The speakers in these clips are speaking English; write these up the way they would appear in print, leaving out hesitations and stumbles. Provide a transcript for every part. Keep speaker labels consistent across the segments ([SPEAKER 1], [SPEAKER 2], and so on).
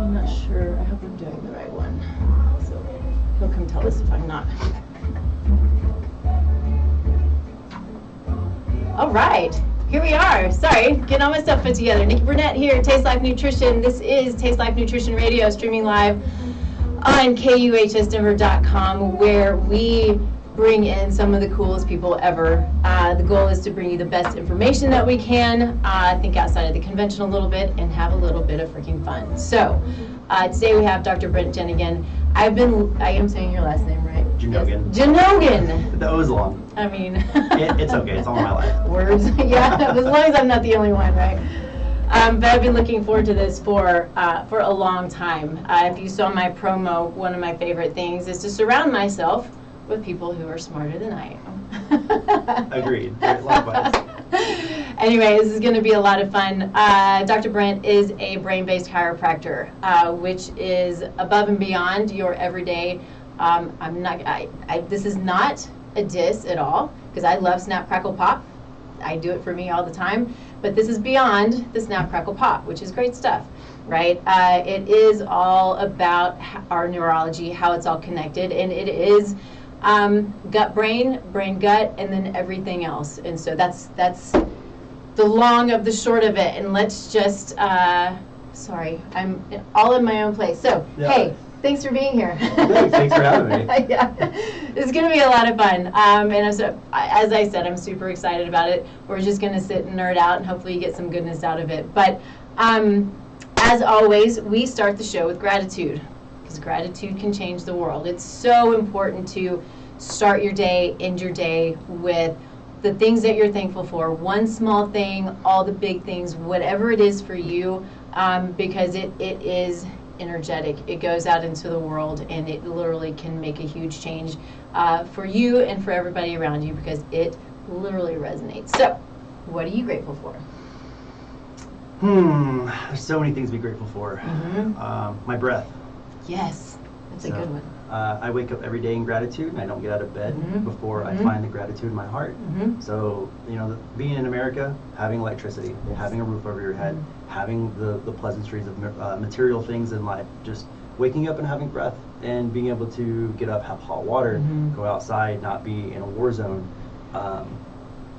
[SPEAKER 1] I'm not sure. I hope I'm doing the right one. So he'll come tell us if I'm not. All right. Here we are. Sorry, getting all my stuff put together. Nikki Burnett here, Taste Life Nutrition. This is Taste Life Nutrition Radio, streaming live on KUHSdenver.com, where we bring in some of the coolest people ever. The goal is to bring you the best information that we can, think outside of the convention a little bit, and have a little bit of freaking fun. So today we have Dr. Brent Jenigan. I am saying your last name right?
[SPEAKER 2] Jenogan.
[SPEAKER 1] Yes. Jenogan.
[SPEAKER 2] That was long.
[SPEAKER 1] I mean,
[SPEAKER 2] it's okay. It's all in my life.
[SPEAKER 1] Words. Yeah, as long as I'm not the only one, right? But I've been looking forward to this for a long time. If you saw my promo, one of my favorite things is to surround myself with people who are smarter than I am.
[SPEAKER 2] Agreed. Likewise.
[SPEAKER 1] Anyway, this is going to be a lot of fun. Dr. Brent is a brain-based chiropractor, which is above and beyond your everyday. This is not a diss at all, because I love Snap, Crackle, Pop. I do it for me all the time. But this is beyond the Snap, Crackle, Pop, which is great stuff, right? It is all about our neurology, how it's all connected, and it is gut brain, brain gut, and then everything else. And so that's the long of the short of it. And let's just sorry, I'm all in my own place. So yeah. Hey, thanks for being here.
[SPEAKER 2] Thanks for having me.
[SPEAKER 1] Yeah, it's going to be a lot of fun. And as I said, I'm super excited about it. We're just going to sit and nerd out, and hopefully you get some goodness out of it. But as always, we start the show with gratitude, because gratitude can change the world. It's so important to start your day, end your day with the things that you're thankful for. One small thing, all the big things, whatever it is for you, because it is energetic. It goes out into the world, and it literally can make a huge change for you and for everybody around you, because it literally resonates. So, what are you grateful for?
[SPEAKER 2] There's so many things to be grateful for. Mm-hmm. My breath.
[SPEAKER 1] Yes, that's a good one.
[SPEAKER 2] I wake up every day in gratitude, and I don't get out of bed before I find the gratitude in my heart. So, being in America, having electricity, having a roof over your head, having the pleasantries of material things in life, just waking up and having breath, and being able to get up, have hot water, go outside, not be in a war zone.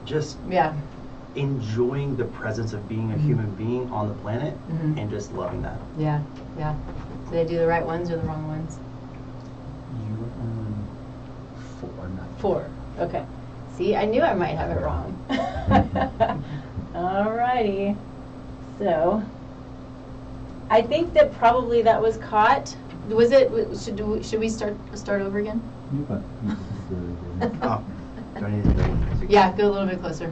[SPEAKER 2] Just enjoying the presence of being a human being on the planet, and just loving that.
[SPEAKER 1] Yeah, yeah. Did I do the right ones or the wrong ones?
[SPEAKER 2] You were on
[SPEAKER 1] 4. Okay. See, I knew I might have it wrong. Alrighty. So, I think that probably that was caught. Was it? Should we start over again?
[SPEAKER 2] Oh, do I need to go closer?
[SPEAKER 1] Yeah, go a little bit closer.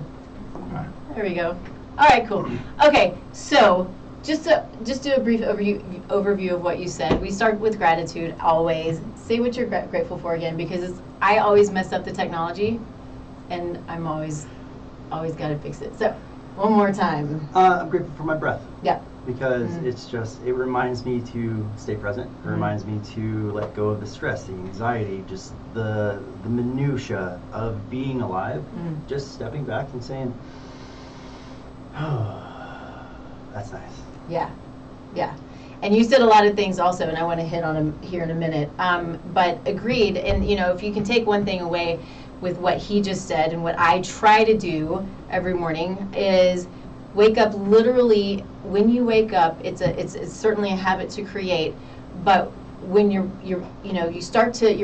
[SPEAKER 1] There we go. All right, cool. Okay, so just do a brief overview of what you said. We start with gratitude always. Say what you're grateful for again, because I always mess up the technology, and I'm always got to fix it. So one more time.
[SPEAKER 2] I'm grateful for my breath.
[SPEAKER 1] Yeah.
[SPEAKER 2] Because it reminds me to stay present. It reminds me to let go of the stress, the anxiety, just the minutia of being alive. Just stepping back and saying, oh, that's nice.
[SPEAKER 1] Yeah, yeah. And you said a lot of things also, and I want to hit on them here in a minute. But agreed, and if you can take one thing away with what he just said, and what I try to do every morning is wake up. Literally, when you wake up, it's certainly a habit to create. But when your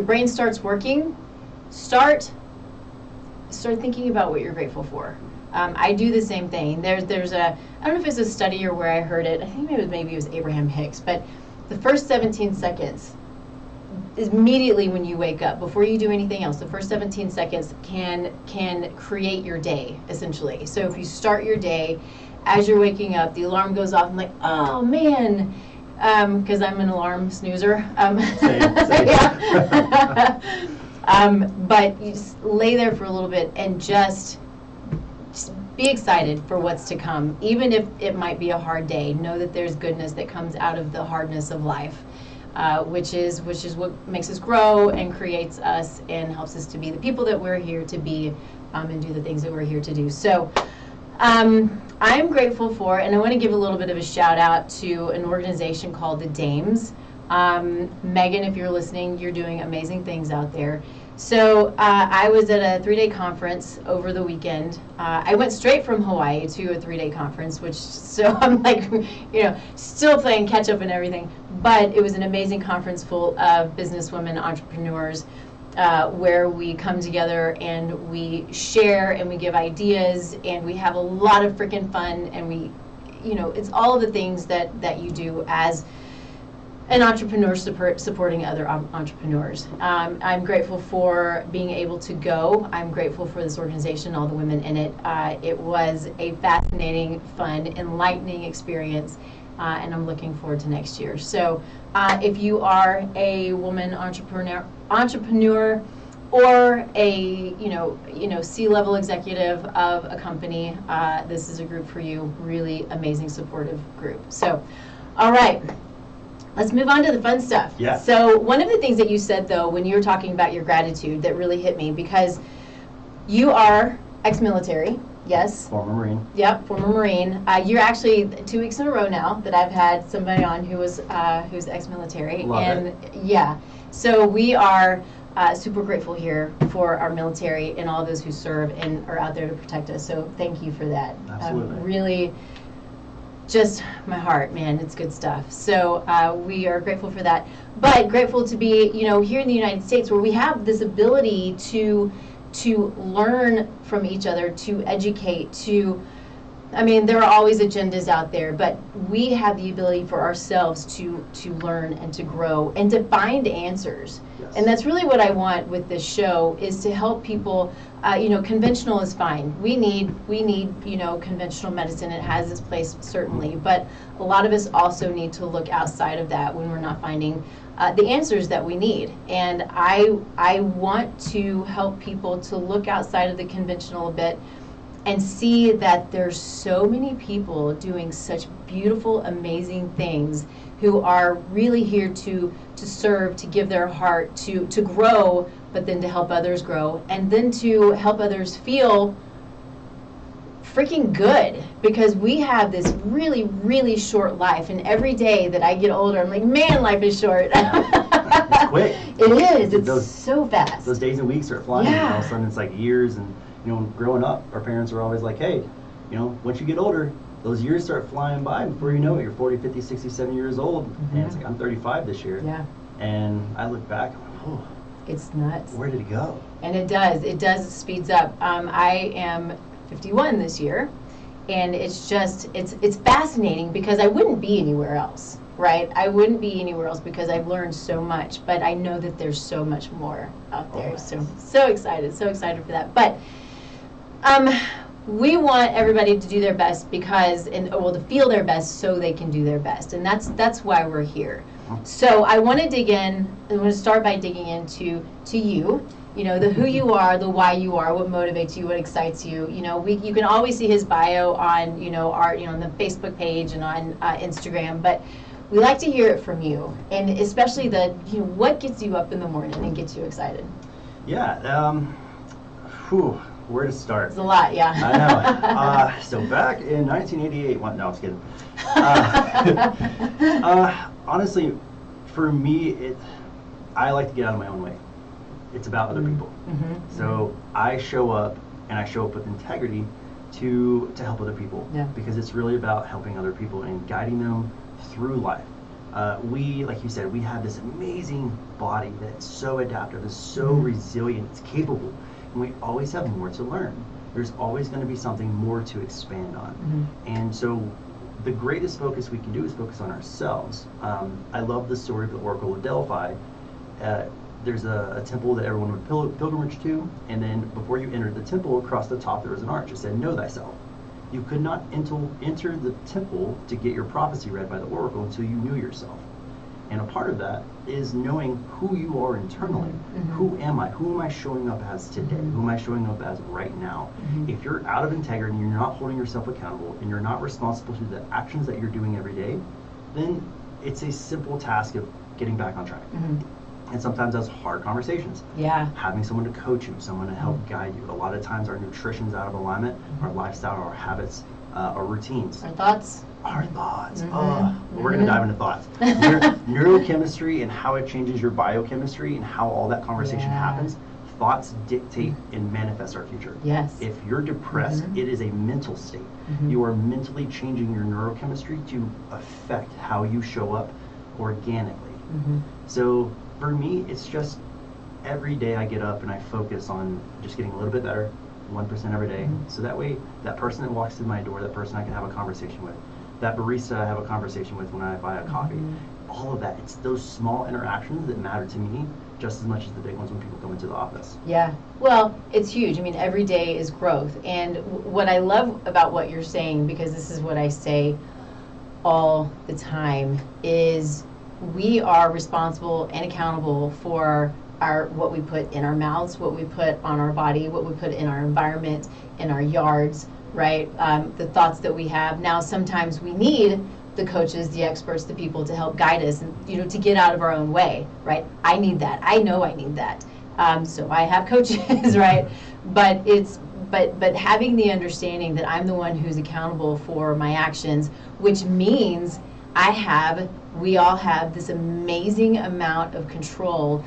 [SPEAKER 1] brain starts working, start thinking about what you're grateful for. I do the same thing. There's I don't know if it's a study or where I heard it. I think maybe it was Abraham Hicks. But the first 17 seconds, immediately when you wake up, before you do anything else, the first 17 seconds can create your day, essentially. So if you start your day, as you're waking up, the alarm goes off, I'm like, oh man, because I'm an alarm snoozer.
[SPEAKER 2] Same.
[SPEAKER 1] Yeah. But you just lay there for a little bit and just be excited for what's to come. Even if it might be a hard day, know that there's goodness that comes out of the hardness of life, which is what makes us grow and creates us and helps us to be the people that we're here to be, and do the things that we're here to do. So I'm grateful for, and I want to give a little bit of a shout out to an organization called the Dames. Megan, if you're listening, you're doing amazing things out there. So I was at a 3-day conference over the weekend. I went straight from Hawaii to a 3-day conference, so I'm like, still playing catch up and everything. But it was an amazing conference full of businesswomen, entrepreneurs, where we come together and we share and we give ideas and we have a lot of freaking fun, and we, it's all of the things that you do as an entrepreneur supporting other entrepreneurs. I'm grateful for being able to go. I'm grateful for this organization, all the women in it. It was a fascinating, fun, enlightening experience, and I'm looking forward to next year. So if you are a woman entrepreneur or a C-level executive of a company, this is a group for you. Really amazing, supportive group. So, all right. Let's move on to the fun stuff.
[SPEAKER 2] Yeah.
[SPEAKER 1] So one of the things that you said, though, when you were talking about your gratitude, that really hit me, because you are ex-military, yes?
[SPEAKER 2] Former Marine.
[SPEAKER 1] Yep, former Marine. You're actually 2 weeks in a row now that I've had somebody on who's ex-military.
[SPEAKER 2] Love it.
[SPEAKER 1] Yeah, so we are super grateful here for our military and all those who serve and are out there to protect us. So thank you for that.
[SPEAKER 2] Absolutely.
[SPEAKER 1] Really. Just my heart, man, it's good stuff. So we are grateful for that, but grateful to be, here in the United States, where we have this ability to learn from each other, to educate, there are always agendas out there, but we have the ability for ourselves to learn and to grow and to find answers.
[SPEAKER 2] Yes.
[SPEAKER 1] And that's really what I want with this show, is to help people. Conventional is fine. We need conventional medicine. It has its place, certainly, but a lot of us also need to look outside of that when we're not finding the answers that we need. And I want to help people to look outside of the conventional a bit and see that there's so many people doing such beautiful, amazing things, who are really here to serve, to give their heart, to grow, but then to help others grow, and then to help others feel freaking good, because we have this really, really short life, and every day that I get older, I'm like, man, life is short.
[SPEAKER 2] It's quick.
[SPEAKER 1] It is. It's so fast.
[SPEAKER 2] Those days and weeks are flying,
[SPEAKER 1] Yeah.
[SPEAKER 2] and all of a sudden it's like years. And growing up, our parents were always like, hey, once you get older, those years start flying by. Before you know it, you're 40, 50, 60, 70 years old.
[SPEAKER 1] Mm-hmm.
[SPEAKER 2] And it's like, I'm 35 this year.
[SPEAKER 1] Yeah.
[SPEAKER 2] And I look back, I'm like, oh,
[SPEAKER 1] it's nuts.
[SPEAKER 2] where did it go?
[SPEAKER 1] And it does. It speeds up. I am 51 this year, and it's fascinating, because I wouldn't be anywhere else, right? I wouldn't be anywhere else, because I've learned so much, but I know that there's so much more out there.
[SPEAKER 2] Always.
[SPEAKER 1] So excited for that. But we want everybody to do their best, to feel their best so they can do their best, and that's why we're here. So I want to dig in. I want to start by digging into you. The who you are, the why you are, what motivates you, what excites you. You can always see his bio on on the Facebook page and on Instagram, but we like to hear it from you, and especially what gets you up in the morning and gets you excited.
[SPEAKER 2] Yeah. Where to start?
[SPEAKER 1] It's a lot, yeah.
[SPEAKER 2] I know. So back in 1988, no, I'm just kidding. Honestly, for me, I like to get out of my own way. It's about other people.
[SPEAKER 1] Mm-hmm.
[SPEAKER 2] So I show up, and I show up with integrity to help other people.
[SPEAKER 1] Yeah.
[SPEAKER 2] Because it's really about helping other people and guiding them through life. Like you said, we have this amazing body that's so adaptive, is so resilient, it's capable. And we always have more to learn. There's always going to be something more to expand on. Mm-hmm. And so the greatest focus we can do is focus on ourselves. I love the story of the Oracle of Delphi. There's a temple that everyone would pilgrimage to, and then before you entered the temple, across the top there was an arch that said, know thyself. You could not enter the temple to get your prophecy read by the Oracle until you knew yourself. And a part of that is knowing who you are internally. Mm-hmm. Who am I? Who am I showing up as today? Mm-hmm. Who am I showing up as right now? Mm-hmm. If you're out of integrity and you're not holding yourself accountable and you're not responsible to the actions that you're doing every day, then it's a simple task of getting back on track. Mm-hmm. And sometimes that's hard conversations.
[SPEAKER 1] Yeah.
[SPEAKER 2] Having someone to coach you, someone to help guide you. A lot of times our nutrition's out of alignment, our lifestyle, our habits, our routines.
[SPEAKER 1] Our thoughts.
[SPEAKER 2] Our thoughts. We're going to dive into thoughts. Neurochemistry and how it changes your biochemistry and how all that conversation happens. Thoughts dictate and manifest our future.
[SPEAKER 1] Yes.
[SPEAKER 2] If you're depressed, it is a mental state. You are mentally changing your neurochemistry to affect how you show up organically. So for me, it's just every day I get up and I focus on just getting a little bit better, 1% every day. So that way, that person that walks through my door, that person I can have a conversation with, that barista I have a conversation with when I buy a coffee, all of that, it's those small interactions that matter to me just as much as the big ones when people come into the office.
[SPEAKER 1] Yeah, well, it's huge. I mean, every day is growth. And what I love about what you're saying, because this is what I say all the time, is we are responsible and accountable for what we put in our mouths, what we put on our body, what we put in our environment, in our yards, right? The thoughts that we have. Now, sometimes we need the coaches, the experts, the people to help guide us, and to get out of our own way, right? I need that. I know I need that. So I have coaches, right? But having the understanding that I'm the one who's accountable for my actions, which means we all have this amazing amount of control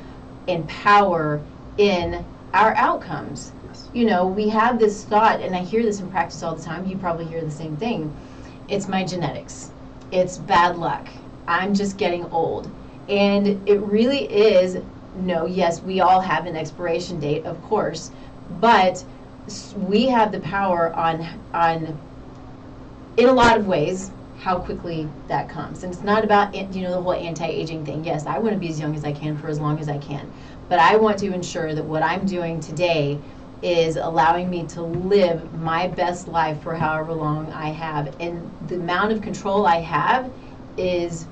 [SPEAKER 1] and power in our outcomes.
[SPEAKER 2] Yes.
[SPEAKER 1] We have this thought, and I hear this in practice all the time. You probably hear the same thing. It's my genetics. It's bad luck. I'm just getting old. And it really is, yes, we all have an expiration date, of course, but we have the power on in a lot of ways, how quickly that comes. And it's not about, the whole anti-aging thing. Yes, I want to be as young as I can for as long as I can. But I want to ensure that what I'm doing today is allowing me to live my best life for however long I have. And the amount of control I have is,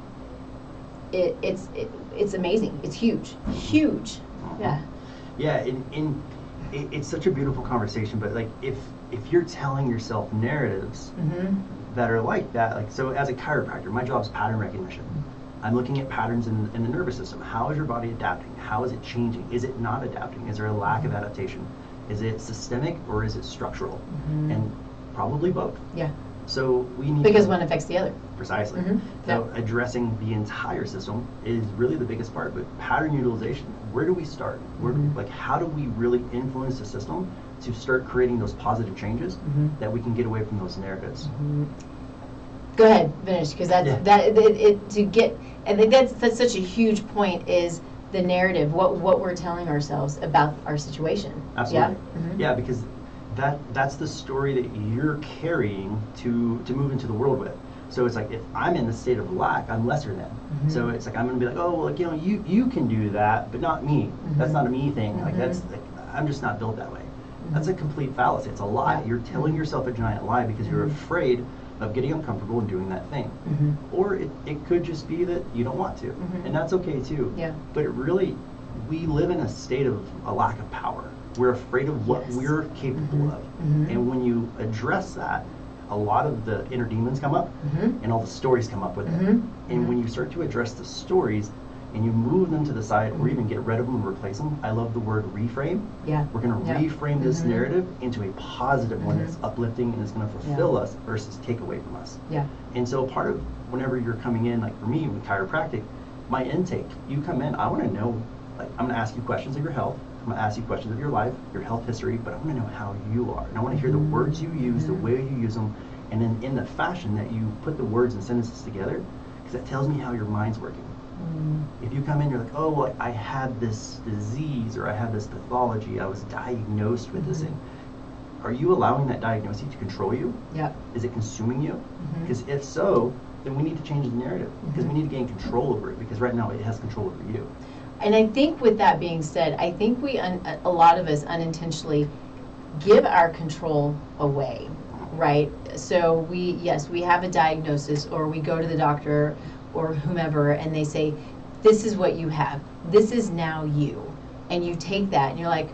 [SPEAKER 1] it's amazing. It's huge. Huge. Yeah.
[SPEAKER 2] Yeah, it's such a beautiful conversation, but like if you're telling yourself narratives that are like that, like, so as a chiropractor, my job is pattern recognition. I'm looking at patterns in the nervous system. How is your body adapting? How is it changing? Is it not adapting? Is there a lack of adaptation? Is it systemic or is it structural? And probably both.
[SPEAKER 1] Yeah.
[SPEAKER 2] So we need
[SPEAKER 1] because one affects the other.
[SPEAKER 2] Precisely. So addressing the entire system is really the biggest part. But pattern utilization, where do we start? How do we really influence the system to start creating those positive changes that we can get away from those narratives?
[SPEAKER 1] Go ahead, finish, because I think that's such a huge point, is the narrative, what we're telling ourselves about our situation.
[SPEAKER 2] Absolutely. Yeah, because that's the story that you're carrying to move into the world with. So it's like, if I'm in the state of lack, I'm lesser than. So it's like, I'm going to be like, oh, well, you can do that, but not me. That's not a me thing. Like, that's like, I'm just not built that way. That's a complete fallacy. It's a lie. You're telling yourself a giant lie because you're afraid of getting uncomfortable and doing that thing. Or it could just be that you don't want to. And that's okay too.
[SPEAKER 1] Yeah.
[SPEAKER 2] But we live in a state of a lack of power. We're afraid of what we're capable of. And when you address that, a lot of the inner demons come up and all the stories come up with it. And when you start to address the stories and you move them to the side or even get rid of them and replace them, I love the word reframe.
[SPEAKER 1] Yeah.
[SPEAKER 2] We're going to reframe this narrative into a positive one that's uplifting and is going to fulfill us versus take away from us.
[SPEAKER 1] Yeah.
[SPEAKER 2] And so part of whenever you're coming in, like for me with chiropractic, my intake, you come in, I want to know, like, I'm going to ask you questions of your health. I'm going to ask you questions of your life, your health history, but I want to know how you are. And I want to hear the words you use, the way you use them, and then in the fashion that you put the words and sentences together, because that tells me how your mind's working. If you come in, you're like, oh, well, I had this disease or I had this pathology, I was diagnosed with this thing. Are you allowing that diagnosis to control you?
[SPEAKER 1] Yeah.
[SPEAKER 2] Is it consuming you? Because if so, then we need to change the narrative because we need to gain control over it, because right now it has control over you.
[SPEAKER 1] And I think with that being said, I think a lot of us unintentionally give our control away, right? So we have a diagnosis, or we go to the doctor or whomever and they say, this is what you have. This is now you. And you take that and you're like,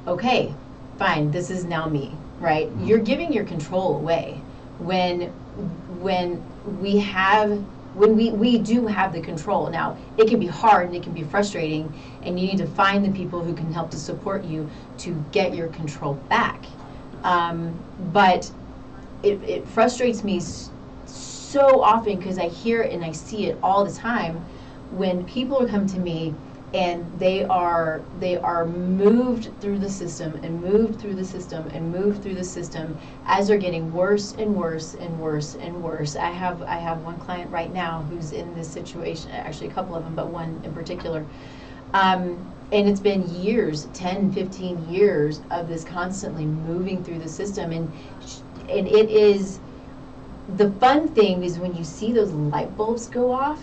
[SPEAKER 1] okay, fine, this is now me, right? You're giving your control away. When we have when we do have the control. Now, it can be hard and it can be frustrating, and you need to find the people who can help to support you to get your control back. But it frustrates me so often, because I hear it and I see it all the time when people are come to me and they are moved through the system and moved through the system and moved through the system as they're getting worse and worse and worse and worse. I have one client right now who's in this situation, actually a couple of them, but one in particular. And it's been years, 10, 15 years of this constantly moving through the system. And it is, the fun thing is when you see those light bulbs go off,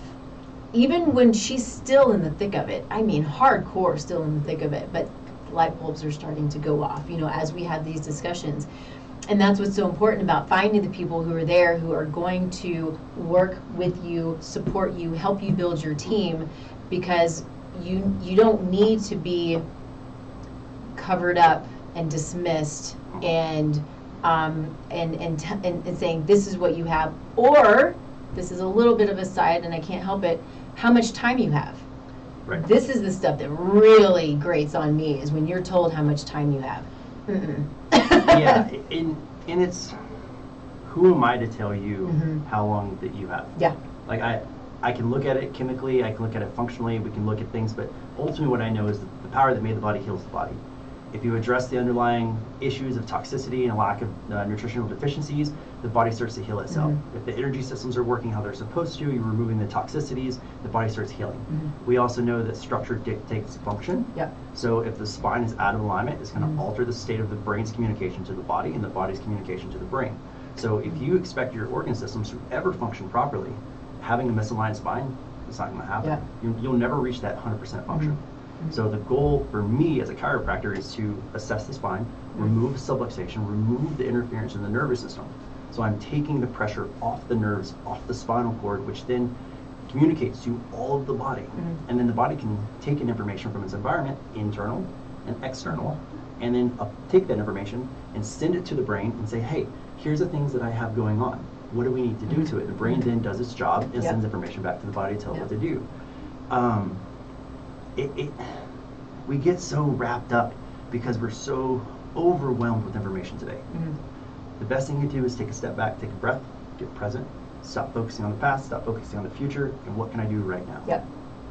[SPEAKER 1] even when she's still in the thick of it, I mean hardcore still in the thick of it, but light bulbs are starting to go off, as we have these discussions. And that's what's so important about finding the people who are there, who are going to work with you, support you, help you build your team, because you don't need to be covered up and dismissed and saying this is what you have, or this is a little bit of a side and I can't help it, how much time you have.
[SPEAKER 2] Right.
[SPEAKER 1] This is the stuff that really grates on me, is when you're told how much time you have.
[SPEAKER 2] Yeah, and it's, who am I to tell you how long that you have?
[SPEAKER 1] Yeah.
[SPEAKER 2] Like I can look at it chemically, I can look at it functionally, we can look at things, but ultimately what I know is that the power that made the body heals the body. If you address the underlying issues of toxicity and a lack of nutritional deficiencies, the body starts to heal itself. If the energy systems are working how they're supposed to, you're removing the toxicities, the body starts healing. We also know that structure dictates function.
[SPEAKER 1] Yep.
[SPEAKER 2] So if the spine is out of alignment, it's going to alter the state of the brain's communication to the body and the body's communication to the brain. So if you expect your organ systems to ever function properly, having a misaligned spine, it's not going to happen.
[SPEAKER 1] Yeah.
[SPEAKER 2] You'll never reach that 100% function. So the goal for me as a chiropractor is to assess the spine, remove subluxation, remove the interference in the nervous system. So I'm taking the pressure off the nerves, off the spinal cord, which then communicates to all of the body. And then the body can take in information from its environment, internal and external, and then take that information and send it to the brain and say, hey, here's the things that I have going on. What do we need to do to it? The brain then does its job and sends information back to the body to tell it what to do. We get so wrapped up because we're so overwhelmed with information today. The best thing you do is take a step back, take a breath, get present, stop focusing on the past, stop focusing on the future, and what can I do right now?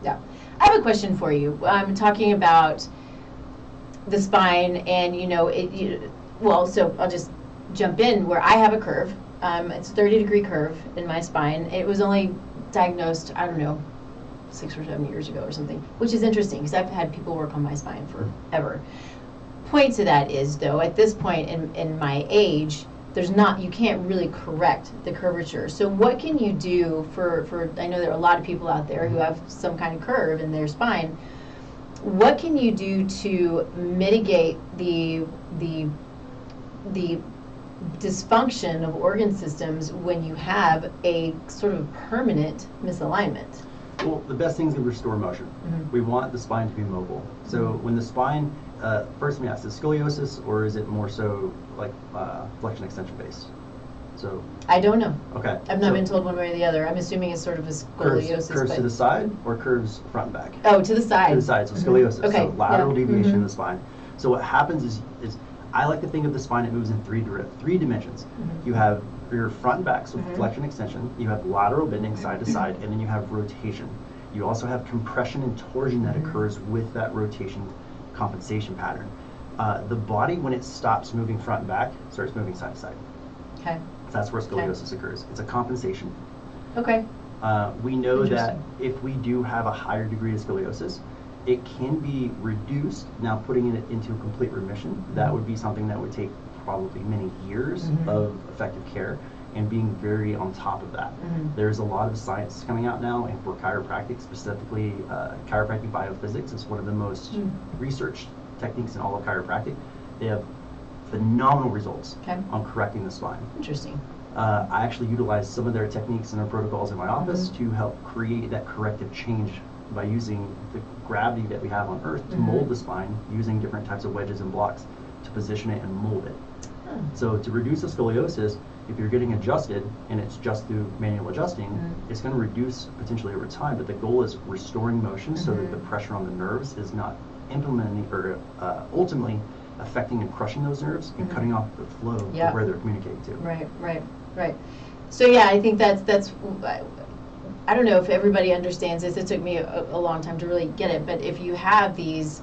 [SPEAKER 1] Yeah. I have a question for you. I'm talking about the spine, and so I'll just jump in where I have a curve. It's a 30-degree curve in my spine. It was only diagnosed, I don't know, 6 or 7 years ago or something, which is interesting because I've had people work on my spine forever. Point to that is, though, at this point in my age, you can't really correct the curvature. So what can you do for I know there are a lot of people out there who have some kind of curve in their spine. What can you do to mitigate the dysfunction of organ systems when you have a sort of permanent misalignment?
[SPEAKER 2] Well, the best thing is to restore motion. We want the spine to be mobile. So when the spine, first let me ask, is scoliosis or is it more so like flexion extension based? So
[SPEAKER 1] I don't know.
[SPEAKER 2] Okay.
[SPEAKER 1] I've not been told one way or the other. I'm assuming it's sort of a scoliosis.
[SPEAKER 2] Curves to the side or curves front and back?
[SPEAKER 1] Oh, to the side.
[SPEAKER 2] To the side, so scoliosis.
[SPEAKER 1] Okay.
[SPEAKER 2] So lateral deviation in the spine. So what happens is I like to think of the spine, it moves in three dimensions. You have your front and back, so flexion extension. You have lateral bending side to side, and then you have rotation. You also have compression and torsion that occurs with that rotation compensation pattern. The body, when it stops moving front and back, starts moving side to side.
[SPEAKER 1] Okay.
[SPEAKER 2] That's where scoliosis occurs. It's a compensation.
[SPEAKER 1] Okay.
[SPEAKER 2] We know that if we do have a higher degree of scoliosis, it can be reduced. Now, putting it into a complete remission, that would be something that would take probably many years of effective care and being very on top of that. There's a lot of science coming out now, and for chiropractic specifically, chiropractic biophysics is one of the most researched techniques in all of chiropractic. They have phenomenal results on correcting the spine.
[SPEAKER 1] Interesting.
[SPEAKER 2] I actually utilize some of their techniques and their protocols in my office to help create that corrective change by using the gravity that we have on Earth to mold the spine using different types of wedges and blocks to position it and mold it. So to reduce the scoliosis, if you're getting adjusted and it's just through manual adjusting, it's going to reduce potentially over time, but the goal is restoring motion so that the pressure on the nerves is not implementing or ultimately affecting and crushing those nerves and cutting off the flow of where they're communicating to.
[SPEAKER 1] Right. So yeah, I think that's I don't know if everybody understands this. It took me a long time to really get it, but if you have these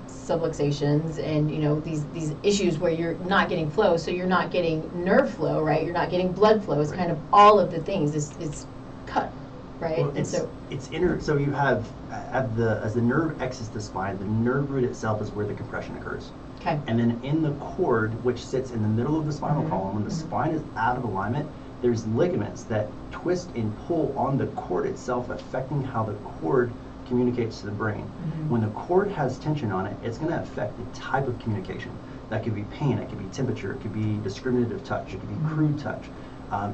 [SPEAKER 1] subluxations and these issues where you're not getting flow, so you're not getting nerve flow, right? You're not getting blood flow. It's kind of all of the things. It's cut, right?
[SPEAKER 2] Well, so you have as the nerve exits the spine, the nerve root itself is where the compression occurs.
[SPEAKER 1] Okay.
[SPEAKER 2] And then in the cord, which sits in the middle of the spinal column, when the spine is out of alignment, there's ligaments that twist and pull on the cord itself, affecting how the cord communicates to the brain. When the cord has tension on it, it's going to affect the type of communication. That could be pain, it could be temperature, it could be discriminative touch, it could be crude touch.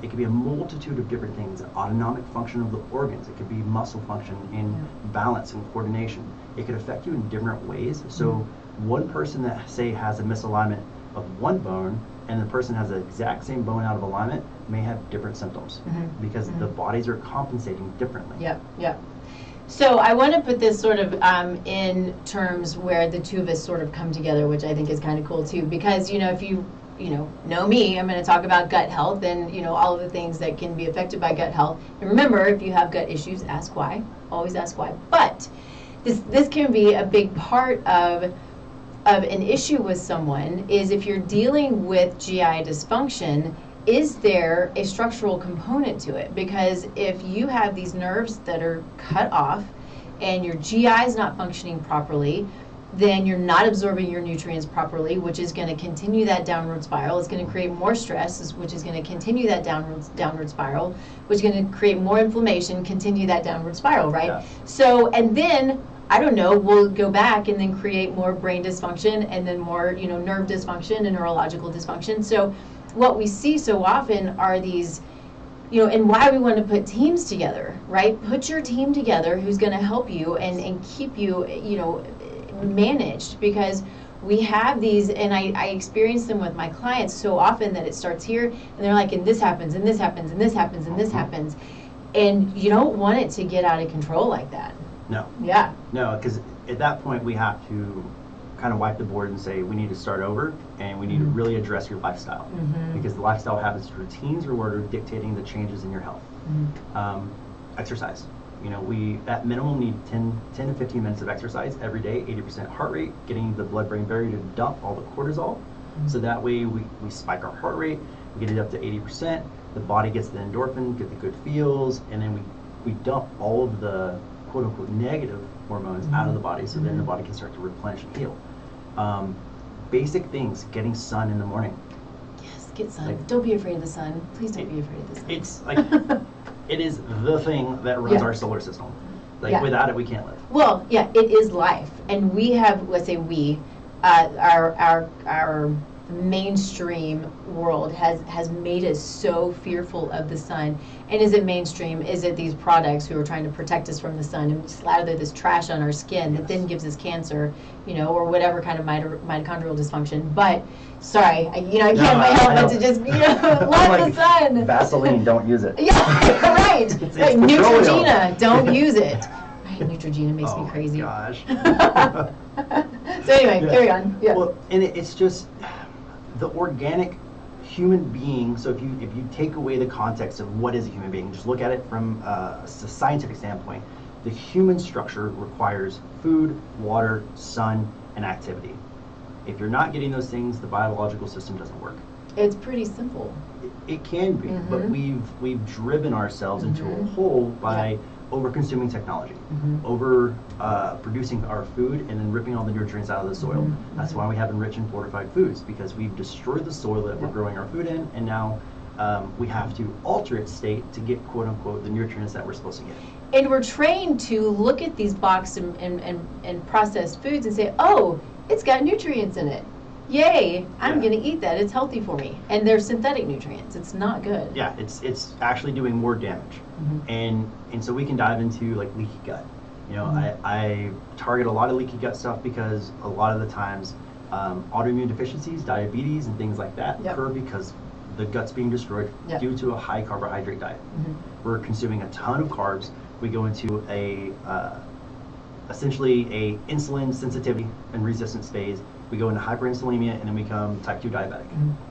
[SPEAKER 2] It could be a multitude of different things, autonomic function of the organs. It could be muscle function in balance and coordination. It could affect you in different ways. So one person that, say, has a misalignment of one bone and the person has the exact same bone out of alignment may have different symptoms because the bodies are compensating differently.
[SPEAKER 1] Yep. So I want to put this sort of in terms where the two of us sort of come together, which I think is kind of cool too, because if you know me, I'm going to talk about gut health and all of the things that can be affected by gut health. And remember, if you have gut issues, ask why. Always ask why. But this can be a big part of an issue with someone is if you're dealing with GI dysfunction, is there a structural component to it? Because if you have these nerves that are cut off and your GI is not functioning properly, then you're not absorbing your nutrients properly, which is going to continue that downward spiral. It's going to create more stress, which is going to continue that downward spiral, which is going to create more inflammation, continue that downward spiral, right?
[SPEAKER 2] Yeah.
[SPEAKER 1] So, and then, I don't know, we'll go back and then create more brain dysfunction and then more, nerve dysfunction and neurological dysfunction. So what we see so often are these, and why we want to put teams together, right? Put your team together who's going to help you and keep you, managed, because we have these, and I experience them with my clients so often that it starts here and they're like, and this happens, and this happens, and this happens, and this happens. And you don't want it to get out of control like that.
[SPEAKER 2] No.
[SPEAKER 1] Yeah.
[SPEAKER 2] No, because at that point we have to kind of wipe the board and say we need to start over and we need to really address your lifestyle because the lifestyle habits, routines are what are dictating the changes in your health. Exercise. We at minimum need 10 to 15 minutes of exercise every day, 80% heart rate, getting the blood-brain barrier to dump all the cortisol. So that way we spike our heart rate, we get it up to 80%, the body gets the endorphin, get the good feels, and then we dump all of the quote-unquote negative hormones out of the body, so then the body can start to replenish and heal. Basic things, getting sun in the morning.
[SPEAKER 1] Yes, get sun. Don't be afraid of the sun. Please don't be afraid of the sun.
[SPEAKER 2] It's like, it is the thing that runs our solar system. Without it, we can't live.
[SPEAKER 1] Well, yeah, it is life. And we have, let's say our mainstream world has made us so fearful of the sun. And is it mainstream? Is it these products who are trying to protect us from the sun and slather this trash on our skin that then gives us cancer, or whatever kind of mitochondrial dysfunction? But sorry, I can't help but to just love the sun.
[SPEAKER 2] Vaseline, don't use it.
[SPEAKER 1] Yeah, right. Right. Neutrogena, don't use it. Right, Neutrogena makes me crazy.
[SPEAKER 2] Gosh.
[SPEAKER 1] So anyway, carry on. Yeah.
[SPEAKER 2] Well, and it's just the organic human being. So if you take away the context of what is a human being, just look at it from a scientific standpoint. The human structure requires food, water, sun, and activity. If you're not getting those things, the biological system doesn't work.
[SPEAKER 1] It's pretty simple.
[SPEAKER 2] It can be, but we've driven ourselves into a hole by over-consuming technology, producing our food, and then ripping all the nutrients out of the soil. That's why we have enriched and fortified foods, because we've destroyed the soil that we're growing our food in, and now we have to alter its state to get, quote-unquote, the nutrients that we're supposed to get.
[SPEAKER 1] And we're trained to look at these boxed and processed foods and say, oh, it's got nutrients in it. Yay, I'm going to eat that. It's healthy for me. And they're synthetic nutrients. It's not good.
[SPEAKER 2] Yeah, it's actually doing more damage. And so we can dive into like leaky gut. I target a lot of leaky gut stuff because a lot of the times autoimmune deficiencies, diabetes, and things like that occur because the gut's being destroyed due to a high carbohydrate diet. We're consuming a ton of carbs. We go into essentially a insulin sensitivity and resistance phase. We go into hyperinsulinemia and then become type 2 diabetic.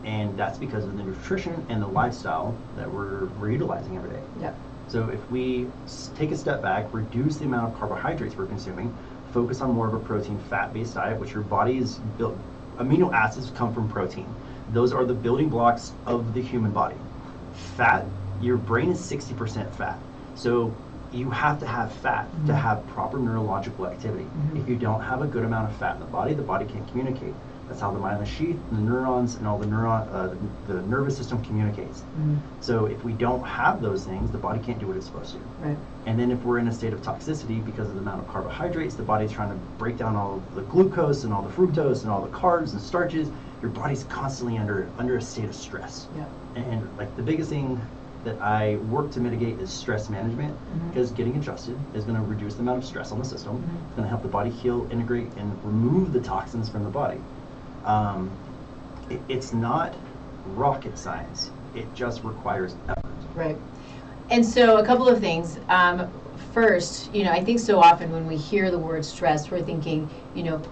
[SPEAKER 2] And that's because of the nutrition and the lifestyle that we're utilizing every day. So if we take a step back, reduce the amount of carbohydrates we're consuming, focus on more of a protein fat-based diet, which your body is built, amino acids come from protein. Those are the building blocks of the human body. Fat, your brain is 60% fat. So you have to have fat to have proper neurological activity. If you don't have a good amount of fat in the body can't communicate. That's how the myelin sheath, the neurons, and all the the nervous system communicates. So if we don't have those things, the body can't do what it's supposed to. And then if we're in a state of toxicity because of the amount of carbohydrates, the body's trying to break down all of the glucose and all the fructose and all the carbs and starches. Your body's constantly under a state of stress. And like the biggest thing that I work to mitigate is stress management, because getting adjusted is going to reduce the amount of stress on the system. It's going to help the body heal, integrate, and remove the toxins from the body. It's not rocket science. It just requires effort.
[SPEAKER 1] And so a couple of things. First, I think so often when we hear the word stress, we're thinking,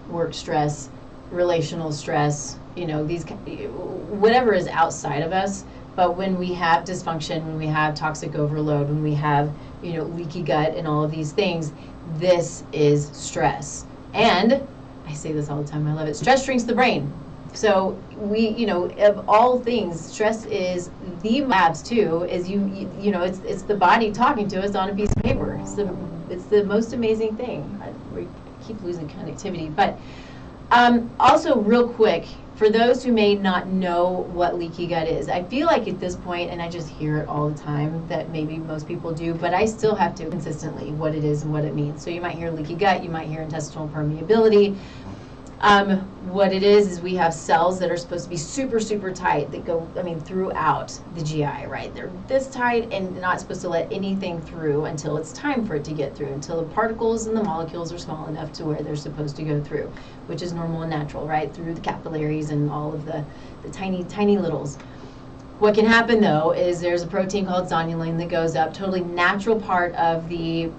[SPEAKER 1] work stress, relational stress, these whatever is outside of us. But when we have dysfunction, when we have toxic overload, when we have, leaky gut and all of these things, this is stress. And I say this all the time, I love it. Stress shrinks the brain. So we, of all things, stress is the labs too, is it's the body talking to us on a piece of paper. It's the most amazing thing. We keep losing connectivity. But also real quick, for those who may not know what leaky gut is, I feel like at this point, and I just hear it all the time, that maybe most people do, but I still have to consistently what it is and what it means. So you might hear leaky gut, you might hear intestinal permeability. What it is we have cells that are supposed to be super, super tight that go, throughout the GI, right? They're this tight and not supposed to let anything through until it's time for it to get through, until the particles and the molecules are small enough to where they're supposed to go through, which is normal and natural, right? Through the capillaries and all of the tiny, tiny littles. What can happen though is there's a protein called zonulin that goes up, totally natural part of the